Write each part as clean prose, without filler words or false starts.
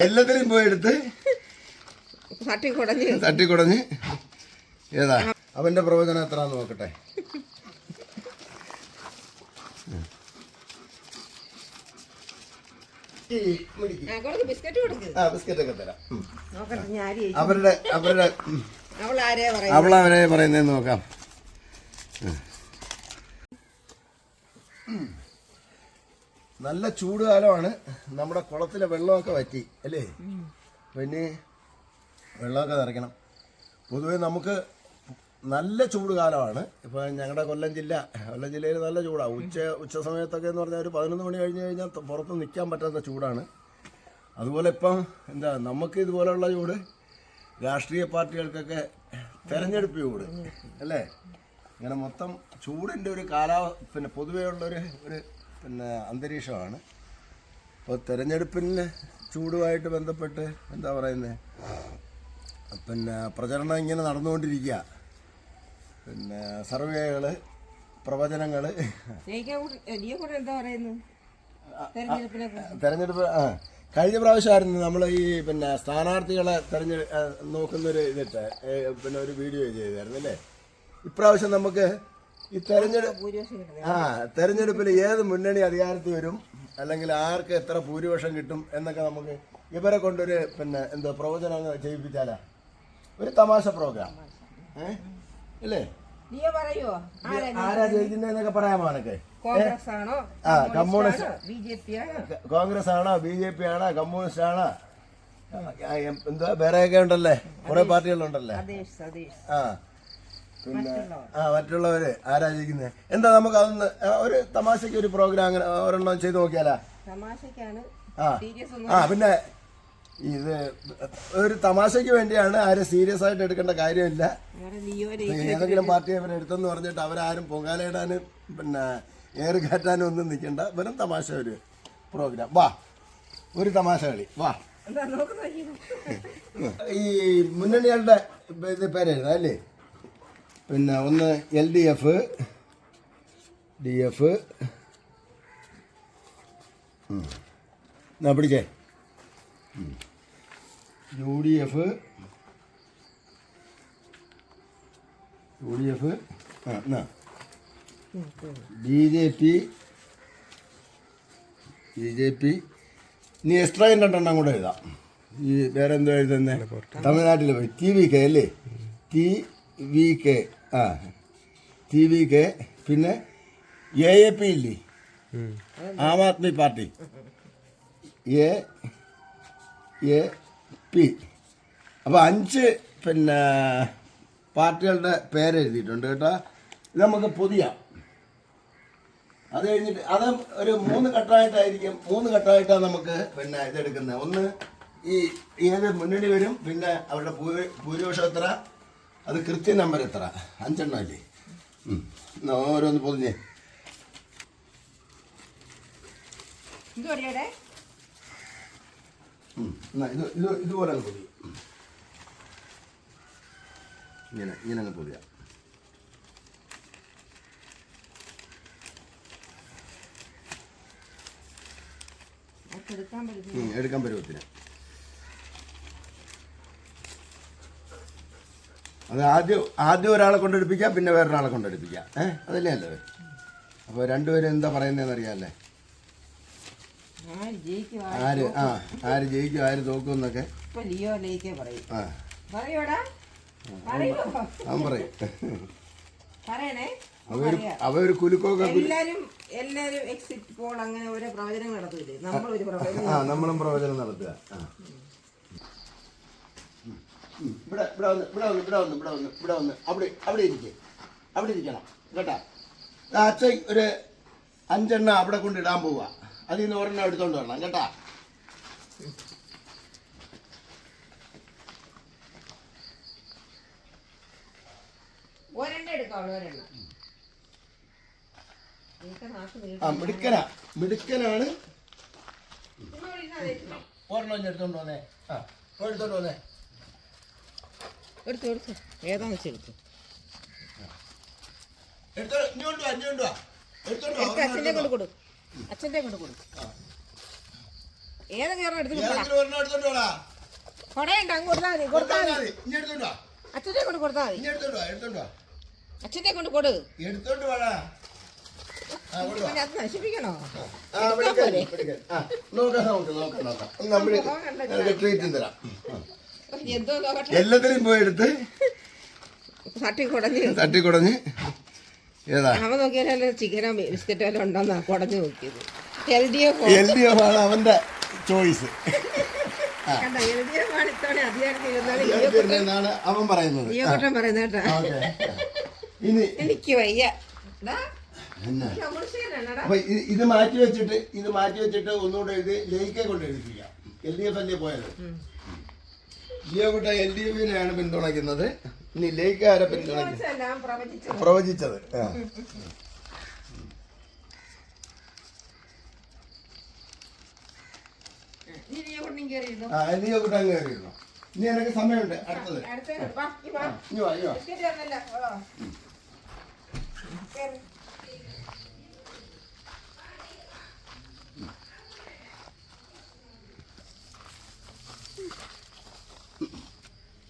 എല്ലാത്തിനും പോയി എടുത്ത് തട്ടിക്കുടഞ്ഞ് ഏതാ അവന്റെ പ്രവചനം എത്രയാന്ന് നോക്കട്ടെ. ബിസ്ക്കറ്റൊക്കെ തരാം. അവളാരെ പറയുന്നതെന്ന് നോക്കാം. നല്ല ചൂടുകാലമാണ്. നമ്മുടെ കുളത്തിലെ വെള്ളമൊക്കെ വറ്റി അല്ലേ? പിന്നെ വെള്ളമൊക്കെ നിറയ്ക്കണം. പൊതുവെ നമുക്ക് നല്ല ചൂട് കാലമാണ്. ഇപ്പോൾ ഞങ്ങളുടെ കൊല്ലം ജില്ലയിൽ നല്ല ചൂടാണ്. ഉച്ച സമയത്തൊക്കെ എന്ന് പറഞ്ഞാൽ ഒരു 11 മണി കഴിഞ്ഞ് കഴിഞ്ഞാൽ പുറത്ത് നിൽക്കാൻ പറ്റാത്ത ചൂടാണ്. അതുപോലെ ഇപ്പം എന്താ നമുക്ക് ഇതുപോലെയുള്ള ചൂട് രാഷ്ട്രീയ പാർട്ടികൾക്കൊക്കെ തെരഞ്ഞെടുപ്പ് ചൂട് അല്ലേ? ഇങ്ങനെ മൊത്തം ചൂടിൻ്റെ ഒരു പിന്നെ പൊതുവേ ഉള്ളൊരു പിന്നെ അന്തരീക്ഷമാണ്. അപ്പോൾ തെരഞ്ഞെടുപ്പിന് ചൂടുമായിട്ട് ബന്ധപ്പെട്ട് എന്താ പറയുന്നത്, പിന്നെ പ്രചരണം ഇങ്ങനെ നടന്നുകൊണ്ടിരിക്കുക. പിന്നെ സർവേകൾ, പ്രവചനങ്ങൾ, തെരഞ്ഞെടുപ്പ് കഴിഞ്ഞ പ്രാവശ്യമായിരുന്നു നമ്മൾ ഈ പിന്നെ സ്ഥാനാർത്ഥികളെ നോക്കുന്നൊരു ഇതിട്ട് പിന്നെ ഒരു വീഡിയോ ചെയ്തായിരുന്നു അല്ലേ? ഇപ്രാവശ്യം നമുക്ക് ഈ തെരഞ്ഞെടുപ്പിൽ ഏത് മുന്നണി അധികാരത്തിൽ വരും, അല്ലെങ്കിൽ ആർക്ക് എത്ര ഭൂരിപക്ഷം കിട്ടും എന്നൊക്കെ നമുക്ക് ഇവരെ കൊണ്ടൊരു പിന്നെ എന്തോ പ്രവചനം ചെയ്യിപ്പിച്ചാലാ ഒരു തമാശ പ്രോഗ്രാം അല്ലേ? ആരാ ജയിക്കുന്നതെന്നൊക്കെ പറയാമാണൊക്കെ. കോൺഗ്രസ് ആണോ, ബി ജെ പി ആണോ, കമ്മ്യൂണിസ്റ്റ് ആണോ, എന്താ വേറെയൊക്കെ ഉണ്ടല്ലേ, കുറെ പാർട്ടികളുണ്ടല്ലേ. പിന്നെ മറ്റുള്ളവര് ആരാ ജയിക്കുന്നത് എന്താ നമുക്ക് അതൊന്ന് ഒരു തമാശക്ക് ഒരു പ്രോഗ്രാം അങ്ങനെ ഒരെണ്ണം ചെയ്ത് നോക്കിയാലാ? പിന്നെ ഇത് ഒരു തമാശക്ക് വേണ്ടിയാണ്, ആരും സീരിയസ് ആയിട്ട് എടുക്കേണ്ട കാര്യമില്ല. ഏതെങ്കിലും പാർട്ടി അവരെ എടുത്തെന്ന് പറഞ്ഞിട്ട് അവരാരും പൊങ്കാലയിടാനും പിന്നെ ഏറ് കയറ്റാനും ഒന്നും നിൽക്കണ്ട. വെറും തമാശ ഒരു പ്രോഗ്രാം. വാ, ഒരു തമാശ കളി വാ. ഈ മുന്നണികളുടെ ഇത് പേരെഴുതാം അല്ലേ? പിന്നെ ഒന്ന് LDF, DF, എന്നാ പിടിച്ചേ, UDF, എന്നാ BJP. ഇനി എക്സ്ട്രാ രണ്ടെണ്ണം കൂടെ എഴുതാം. ഈ വേറെ എന്തോ എഴുതുന്നേ, തമിഴ്നാട്ടിൽ പോയി TVK അല്ലേ? TVK. പിന്നെ AAP ഇല്ലേ, ആം ആദ്മി പാർട്ടി, AAP. അപ്പോൾ 5 പിന്നെ പാർട്ടികളുടെ പേരെഴുതിയിട്ടുണ്ട് കേട്ടോ. ഇത് നമുക്ക് പൊതിയാം. അത് കഴിഞ്ഞിട്ട് അത് ഒരു 3 ഘട്ടമായിട്ടാണ് നമുക്ക് പിന്നെ ഇതെടുക്കുന്നത്. ഒന്ന് ഈ ഏത് മുന്നണി വരും, പിന്നെ അവരുടെ ഭൂരിപക്ഷം എത്ര, അത് കൃത്യ നമ്പർ എത്ര, 5 എണ്ണം അല്ലേ? ഓരോന്ന് പൊതിഞ്ഞേ. ഇതുപോലെ അങ്ങ് പൊതിയും. ഇങ്ങനെ അങ്ങ് പൊതിയാം. എടുക്കാൻ പരുവത്തിന്. അത് ആദ്യം ഒരാളെ കൊണ്ടെടുപ്പിക്കാം, പിന്നെ വേറൊരാളെ കൊണ്ടെടുപ്പിക്കാം. അതല്ലേ അല്ലേ? അപ്പോൾ രണ്ടുപേരും എന്താ പറയുന്നതെന്ന് അറിയാമല്ലേ? ആര് ജയിക്കും ആര് തോക്കും എന്നൊക്കെ അവൻ പറയും. അവര് കുലുക്കൊക്കെ നമ്മളും പ്രവചനം നടത്തുക. ഇവിടെ വന്ന് അവിടെ ഇരിക്കണം കേട്ടാ. അച്ഛൻ ഒരു 5 എണ്ണം അവിടെ കൊണ്ടിടാൻ പോവുക. അതിൽ നിന്ന് ഒരെണ്ണം എടുത്തോണ്ട് വരണം കേട്ടാ. മിടുക്കനാണ്. ഒരെണ്ണം എടുത്തോണ്ട് വന്നേ. എടുത്തോണ്ട് വന്നേ. എടുത്തു ഏതാന്ന് വെച്ചെടുത്തു. അച്ഛൻ്റെ കൊണ്ട് കൊടുക്കും. ഏതെങ്കിലും എടുത്തിട്ട് അച്ഛനെ കൊണ്ട് കൊടുത്താൽ മതി. അച്ഛനെ കൊണ്ട് കൊടു. അത് നശിപ്പിക്കണോ? എന്തോ എല്ലാത്തിനും പോയി എടുത്ത് തട്ടിക്കുടഞ്ഞ് ഏതാ അവൻ നോക്കിയാലോ ചിക്കനോ ബിസ്ക്കറ്റോ വല്ലതും ഉണ്ടോന്നാ കുടഞ്ഞു നോക്കിയത്. LDF ആണ് അവന്റെ ചോയ്സ്. അവൻ പറയുന്നത് കേട്ടാ. എനിക്ക് വയ്യ. അപ്പൊ ഇത് മാറ്റി വെച്ചിട്ട് ഒന്നുകൂടെ ഇത് ലേക്കെ കൊണ്ട് എഴുതിപ്പിക്കാം. LDF അല്ലേ പോയത്. ജിയോകുട്ട LDFിനെയാണ് പിന്തുണയ്ക്കുന്നത്. ഇനി ലേക്ക് ആരെ പിന്തുണയ്ക്കുന്നത്? പ്രവചിച്ചത്. ജിയോകുട്ട അങ്ങ് കയറിയിരുന്നു. ഇനി എനിക്ക് സമയമുണ്ട്. അടുത്തത്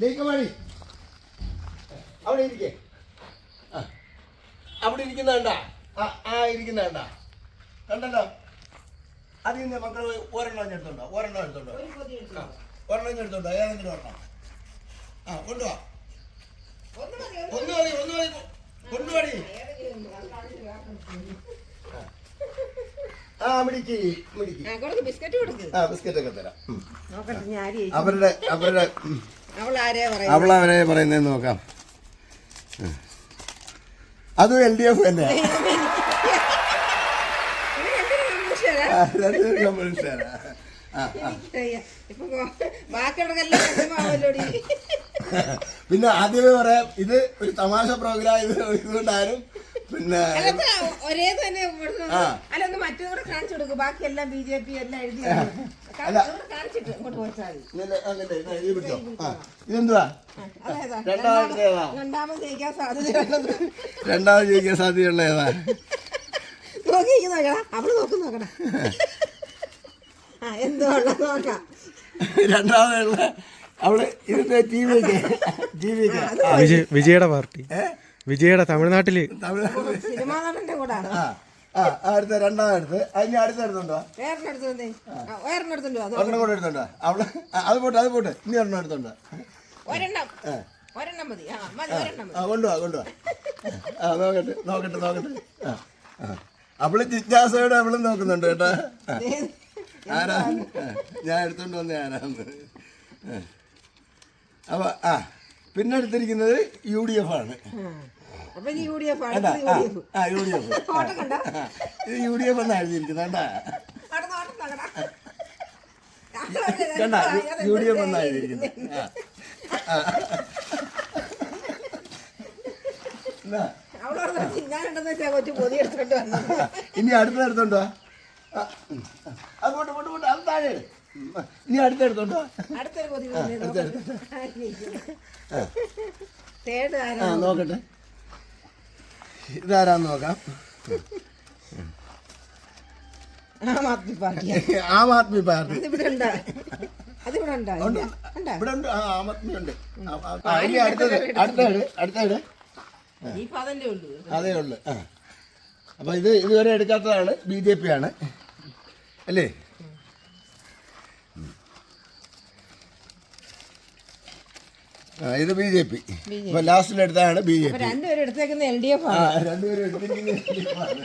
ലേക്കമാടി അവിടെ ഇരിക്കേ. അവിടെ ഇരിക്കുന്ന കണ്ട ഇരിക്കുന്ന കണ്ടല്ലോ. അതിൽ നിന്ന് മക്കൾ ഒരെണ്ണം എടുത്തോണ്ടോ എടുത്തോണ്ടോ ഏതെങ്കിലും ഒരെണ്ണം കൊണ്ടുപോവാ. കൊണ്ടുപോടി. ബിസ്ക്കറ്റ് ഒക്കെ തരാം. അവരുടെ അവളാരെ പറയുന്നതെന്ന് നോക്കാം. അതും LDF തന്നെ. പിന്നെ ആദ്യമേ പറയാം, ഇത് ഒരു തമാശ പ്രോഗ്രാം ഇതുകൊണ്ടാരും പിന്നെ ഒരേ തന്നെ അല്ലൊന്ന് മറ്റൊന്നും കാണിച്ചു കൊടുക്കും. ബാക്കിയെല്ലാം BJP എല്ലാം എഴുതി കാണിച്ചിട്ട് ഇങ്ങോട്ട് പോയാൽ ഇതെന്തുവാ രണ്ടാമത് ജയിക്കാൻ സാധ്യതയുള്ളത്. രണ്ടാമത് ജയിക്കാൻ സാധ്യതയുള്ള ഏതാ നോക്കിക്കടാ. അവള് നോക്കടാ. എന്തോ നോക്കാം. രണ്ടാമതുള്ള അവള് ഇതിന്റെ വിജയുടെ പാർട്ടി, വിജയുടെ തമിഴ്നാട്ടില് സിനിമാ നടന്റെ കൂടെ അടുത്ത രണ്ടാമടുത്ത് അതിന് അടുത്തെടുത്തുണ്ടോ? ഒരെണ്ണം കൂടെ എടുത്തോണ്ടോ? അവള് അത് പോട്ടെ ഇനി ഒരെണ്ണം എടുത്തോണ്ടോ? കൊണ്ടുപോവാ. നോക്കട്ടെ. അവള് ജിജ്ഞാസയോടെ അവളും നോക്കുന്നുണ്ട് കേട്ടാ. ആരാ ഞാൻ എടുത്തോണ്ട് വന്ന ആരാന്ന്. അപ്പൊ പിന്നെ എടുത്തിരിക്കുന്നത് UDF ആണ്. UDF ഇത് UDF എന്നാ എഴുതിയിരിക്കുന്നത് കണ്ട. UDF എന്നാ എഴുതിയിരിക്കുന്നത്. ഇനി അടുത്തെടുത്തോണ്ടോ? അത് പോട്ടെ അത് താഴെ. ഇനി അടുത്തെടുത്തോണ്ടോ? നോക്കട്ടെ ഇതാരാന്ന് നോക്കാം. ആം ആദ്മി പാർട്ടി. ഇവിടെ ഉണ്ട്. ആം ആദ്മി ഉണ്ട്. ഇനി അടുത്തത് അതേ ഉള്ളു. അപ്പൊ ഇത് ഇതുവരെ എടുക്കാത്തതാണ്. BJP ആണ് അല്ലേ? ഇത് BJP. ഇപ്പൊ ലാസ്റ്റിൽ എടുത്താണ് BJP. രണ്ടുപേരും എടുത്തേക്കുന്ന LDF ആണ്. രണ്ടുപേരും എടുത്തിരിക്കുന്ന LDF ആണ്.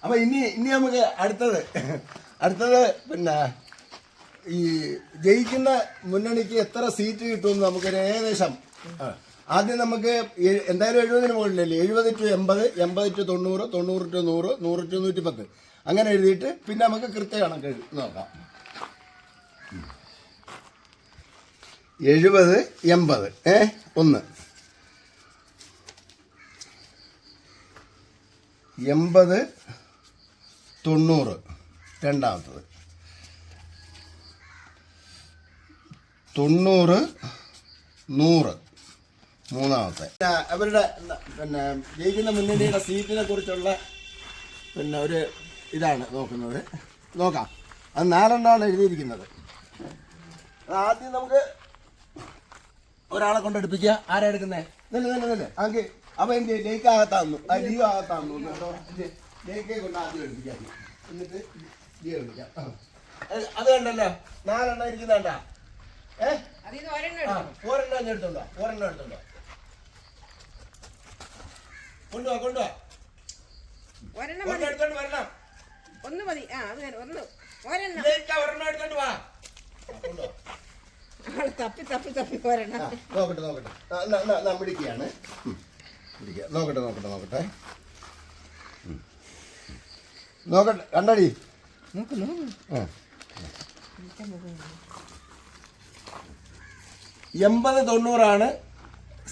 അപ്പൊ ഇനി നമുക്ക് അടുത്തത് പിന്നെ ഈ ജയിക്കുന്ന മുന്നണിക്ക് എത്ര സീറ്റ് കിട്ടുമെന്ന് നമുക്കൊരു ഏകദേശം. ആദ്യം നമുക്ക് എന്തായാലും 70-ന് മുകളിലല്ലേ. 70 to 80, 80 to 90, 90 to 100, 100 to 110 അങ്ങനെ എഴുതിയിട്ട് പിന്നെ നമുക്ക് കൃത്യ കണക്ക് നോക്കാം. 70, 80 ഒന്ന്, 80, 90 രണ്ടാമത്തത്, 90, 100 മൂന്നാമത്തെ. അവരുടെ പിന്നെ ജയിക്കുന്ന മുന്നണിയുടെ സീറ്റിനെ കുറിച്ചുള്ള പിന്നെ ഒരു ഇതാണ് നോക്കുന്നത്. നോക്കാം, അത് 4 എഴുതിയിരിക്കുന്നത്. അത് ആദ്യം നമുക്ക് ഒരാളെ കൊണ്ടെടുപ്പിക്കുക. ആരാ എടുക്കുന്നേ? നെല്ല് ആകെ അപ്പം എന്ത് ലേക്ക് ആകത്താന്നു, ലിയോ ആകത്താന്നു കേട്ടോ. ലേക്കെ കൊണ്ട് ആദ്യം എടുപ്പിക്കാം, എന്നിട്ട് ലിയോ എടുപ്പിക്കാം. അത് കണ്ടല്ലോ 4 ഇരിക്കുന്നുണ്ടാ. ഒരെണ്ണം എടുത്തോണ്ടോ, കൊണ്ടുപോവാ എടുത്തോണ്ട് വരണം. ഒന്ന് മതി. ഒരെണ്ണം എടുത്തോണ്ട് വാ. തപ്പി ഒരെണ്ണം. നോക്കട്ടെ പിടിക്കുകയാണ്. നോക്കട്ടെ കണ്ടടി. 80-90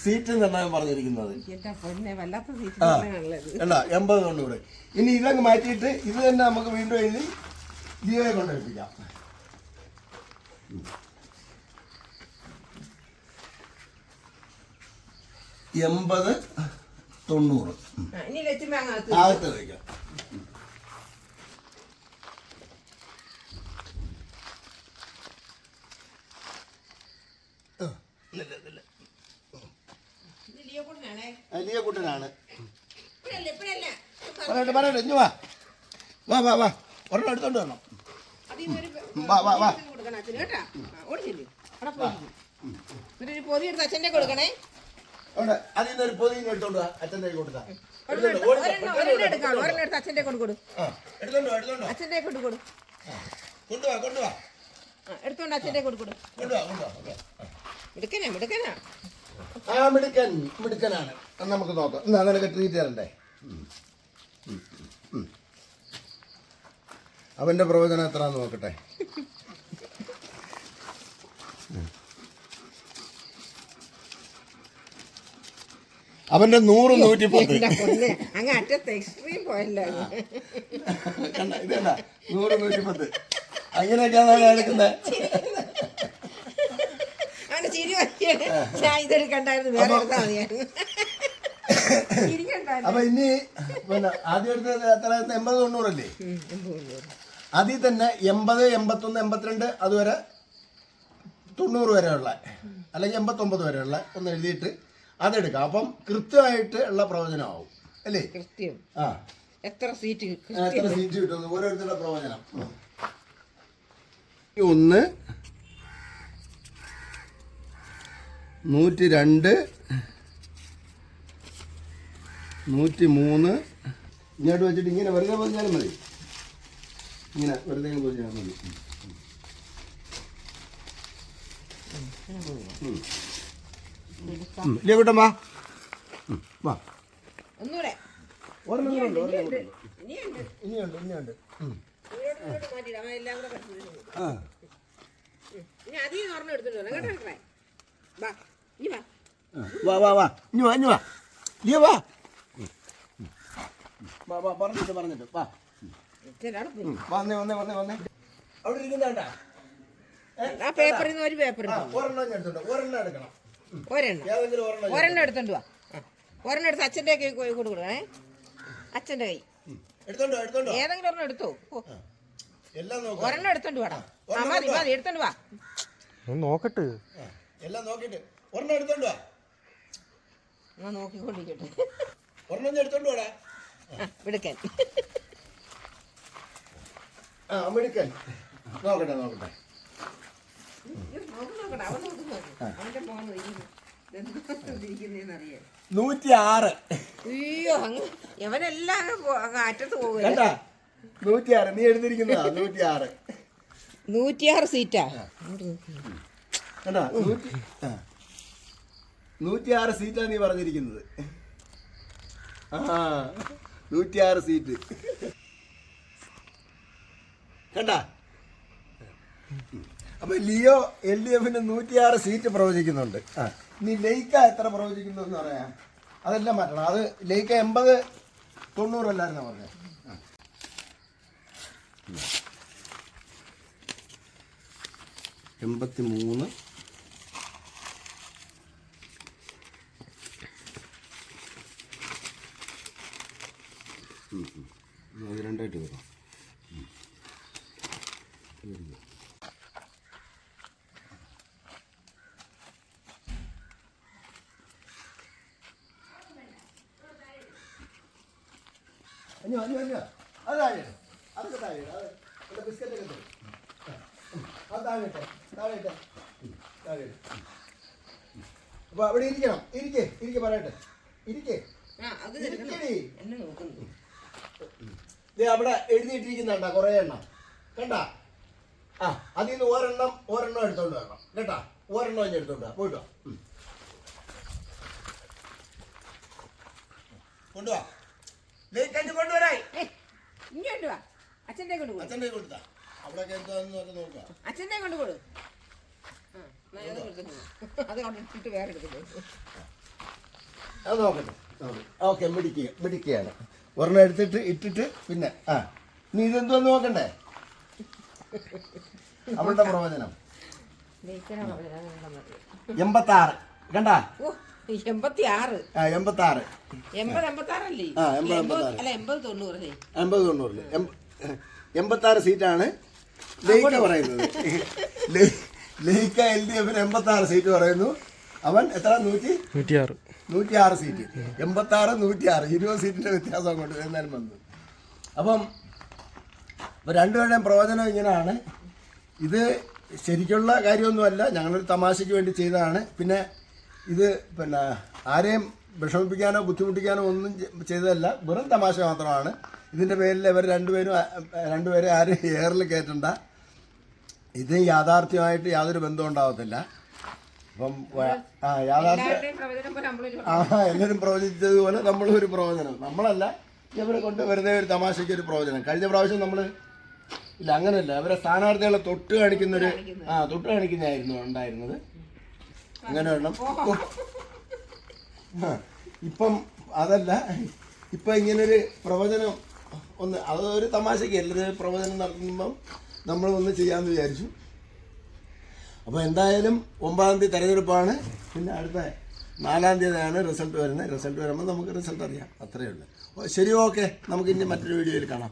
സീറ്റ് നിർണ്ണയം പറഞ്ഞിരിക്കുന്നത്. വല്ലാത്ത സീറ്റ്. 80-90. ഇനി ഇതങ്ങ് മാറ്റിയിട്ട് ഇത് തന്നെ നമുക്ക് വീണ്ടും എഴുതി ലിയോയെ കൊണ്ടെടുപ്പിക്കാം. 80-90 അകത്ത് വയ്ക്കാം. ലിയോക്കുട്ടനാണ്. പറയട്ടെ ഇഞ്ഞു വാ. ഒരെണ്ണം എടുത്തോണ്ട് വരണം. പൊതി എടുത്ത് അച്ഛൻ്റെ കൊടുക്കണേ. അതിൽ നിന്നൊരു പൊതി എടുത്തോണ്ട് വാ. അച്ഛൻ്റെ കൊടുത്താ ഒരെണ്ണം എടുത്ത് അച്ഛൻ്റെ കൊടുക്കും. അച്ഛൻ്റെ കൊടുക്കും. കൊണ്ടുവാ എടുത്തോണ്ട് അച്ഛൻ്റെ കൊടുക്കും. മിടുക്കനാ. മിടുക്കനാണ്. നമുക്ക് നോക്കാം. എന്നാ നിനക്ക് ട്രീറ്റ് തരണ്ടേ? അവന്റെ പ്രവചനം എത്രയാന്ന് നോക്കട്ടെ. അവന്റെ 100-110. അങ്ങ് അറ്റത്ത് എക്സ്ട്രീം പോയല്ലോ. ഇതല്ല 100-110 അങ്ങനെയൊക്കെയാണ് എടുക്കുന്നത്. അവന് ചിരി വയ്യാണ്. ഞാൻ ഇതെടുക്കണ്ടായിരുന്നു, വേറെ എടുത്താൽ മതിയായിരുന്നു. അപ്പൊ ഇനി പിന്നെ ആദ്യം എടുത്തത് എത്ര? 80-90 അല്ലേ? അതിൽ തന്നെ 80, 81, 82 അതുവരെ 90 വരെയുള്ള, അല്ലെങ്കിൽ 89 വരെയുള്ള ഒന്ന് എഴുതിയിട്ട് അതെടുക്കാം. അപ്പം കൃത്യമായിട്ട് ഉള്ള പ്രവചനമാവും അല്ലേ? കൃത്യം. എത്ര സീറ്റ് കിട്ടുന്നു ഓരോരുത്തരുടെ പ്രവചനം. 1, 102, 103 ഇങ്ങോട്ട് വെച്ചിട്ട് ഇങ്ങനെ വെറുതെ പൊതിഞ്ഞാലും മതി. ഇങ്ങനെ വെറുതെ പൊതിഞ്ഞാൽ മതി. ഇല്ലേ കൂട്ടം വാ. ഒന്നുകൂടെ ഇനിയുണ്ട്. വാ ലിയോ വാ. പറഞ്ഞിട്ട് വാ. വന്നേ. അവിടെ ഇരിക്കുന്നാണ്ടാ. ആ പേപ്പറിൽ നിന്ന് ഒരു പേപ്പർ ഒരെണ്ണം എടുക്കണം. ഒരെണ്ണം എടുത്തോണ്ട് വാ. ഒരെണ്ണം എടുത്ത് അച്ഛൻ്റെ കൈ കൊടുക്കണേ. അച്ഛൻ്റെ കൈ എടുത്തോണ്ടോ ഏതെങ്കിലും ഒരെണ്ണം എടുത്തോ. ഒരെണ്ണം എടുത്തോണ്ട് വാടാ. മതി എടുത്തോണ്ട് വാ. നോക്കട്ടെ. എല്ലാം നോക്കിട്ട് ഒരെണ്ണം എടുത്തോണ്ട് വാ. നോക്കിക്കൊണ്ടിരിക്കട്ടെ. ഒരെണ്ണം എടുത്തോണ്ട് വാടാ. മിടുക്കൻ. മിടുക്കൻ. നോക്കട്ടെ. അവന്റെ മോൻ 106. അയ്യോ അങ്ങ് എവനെല്ലാം അറ്റത്ത് പോകുക. 106 നീ എടുത്തിരിക്കുന്നതാ. 106 സീറ്റാ. 106 സീറ്റാ നീ പറഞ്ഞിരിക്കുന്നത്. 106 സീറ്റ് കണ്ടാ. അപ്പൊ ലിയോ LDF-ന് 106 സീറ്റ് പ്രവചിക്കുന്നുണ്ട്. നീ ലൈക്ക എത്ര പ്രവചിക്കുന്നു എന്ന് പറയാം. അതെല്ലാം മാറ്റണം. അത് ലൈക്ക 80-90 അല്ലായിരുന്നോ പറഞ്ഞത്? 83. ഇത് രണ്ടായിട്ട് വരും. അത് താഴെ അതൊക്കെ താഴെ അത് ബിസ്ക്കറ്റൊക്കെ തരും അത് താഴെ താഴെ താഴെ. അപ്പൊ അവിടെ ഇരിക്കണം. ഇരിക്കെ പറയട്ടെ. ഇരിക്കേ എന്നെ നോക്കുന്നു. അവിടെ എഴുതിയിട്ടിരിക്കുന്നുണ്ടാ കുറെ എണ്ണം കണ്ടാ. ആ അതിൽ നിന്ന് ഒരെണ്ണം എടുത്തോണ്ട് വരണം കേട്ടാ. ഒരെണ്ണം ഞാൻ എടുത്തോണ്ട് പോയിട്ടോ. കൊണ്ടുവാ കൊണ്ടുവരായി. ഇങ്ങോട്ട് വാ. അച്ഛൻ്റെ കൊണ്ട് കൊടു. അച്ഛൻ്റെ കൊടുത്താ അവിടെ എന്താന്ന് നോക്കാം. അച്ഛൻ്റെ കൊണ്ട് കൊടു. അത് കൊണ്ടിട്ട് വേറെ എടുക്കുന്നു. അത് നോക്കട്ടെ. ഓക്കെ മിടിക്കുകയാണ്. ഒരെണ്ണം എടുത്തിട്ട് ഇട്ടിട്ട് പിന്നെ നീ ഇതെന്തോന്ന് നോക്കണ്ടേ. അവളുടെ പ്രവചനം 86 കണ്ടാ. 86 86 അല്ലേ? 86 സീറ്റാണ് ലയിക്ക പറയുന്നത്. ലയിക്ക LDF-ന് 86 സീറ്റ് പറയുന്നു. അവൻ എത്ര 106 സീറ്റ്. 86 106 20 സീറ്റിന്റെ വ്യത്യാസം അങ്ങോട്ട് എന്നാലും വന്നു. അപ്പം രണ്ടുപേരുടെയും പ്രവചനം ഇങ്ങനെയാണ്. ഇത് ശരിക്കുള്ള കാര്യമൊന്നുമല്ല, ഞങ്ങളൊരു തമാശയ്ക്ക് വേണ്ടി ചെയ്തതാണ്. പിന്നെ ഇത് പിന്നെ ആരെയും വിഷമിപ്പിക്കാനോ ബുദ്ധിമുട്ടിക്കാനോ ഒന്നും ചെയ്തതല്ല, വെറും തമാശ മാത്രമാണ്. ഇതിൻ്റെ പേരിൽ ഇവർ രണ്ടുപേരെ ആരും എയറിൽ കയറ്റണ്ട. ഇത് യാഥാർത്ഥ്യമായിട്ട് യാതൊരു ബന്ധവും ഉണ്ടാവത്തില്ല. അപ്പം എല്ലാവരും പ്രവചിച്ചതുപോലെ നമ്മളും ഒരു പ്രവചനം. നമ്മളല്ല, ഇവരെ കൊണ്ട് വെറുതെ ഒരു തമാശയ്ക്ക് ഒരു പ്രവചനം. കഴിഞ്ഞ പ്രാവശ്യം നമ്മൾ ഇല്ല അങ്ങനെയല്ല, അവരെ സ്ഥാനാർത്ഥികളെ തൊട്ട് കാണിക്കുന്നതായിരുന്നു ഉണ്ടായിരുന്നത്. അങ്ങനെ വേണം. ഇപ്പം അതല്ല, ഇപ്പം ഇങ്ങനൊരു പ്രവചനം അതൊരു തമാശയ്ക്ക് എല്ലാവരും പ്രവചനം നടത്തുമ്പം നമ്മൾ ഒന്ന് ചെയ്യാമെന്ന് വിചാരിച്ചു. അപ്പോൾ എന്തായാലും 9-ാം തീയതി തെരഞ്ഞെടുപ്പാണ്. പിന്നെ അടുത്ത 4-ാം തീയതിയാണ് റിസൾട്ട് വരുന്നത്. റിസൾട്ട് വരുമ്പോൾ നമുക്ക് റിസൾട്ട് അറിയാം. അത്രയേ ഉള്ളൂ. ശരി, ഓക്കെ. നമുക്ക് ഇനി മറ്റൊരു വീഡിയോയിൽ കാണാം.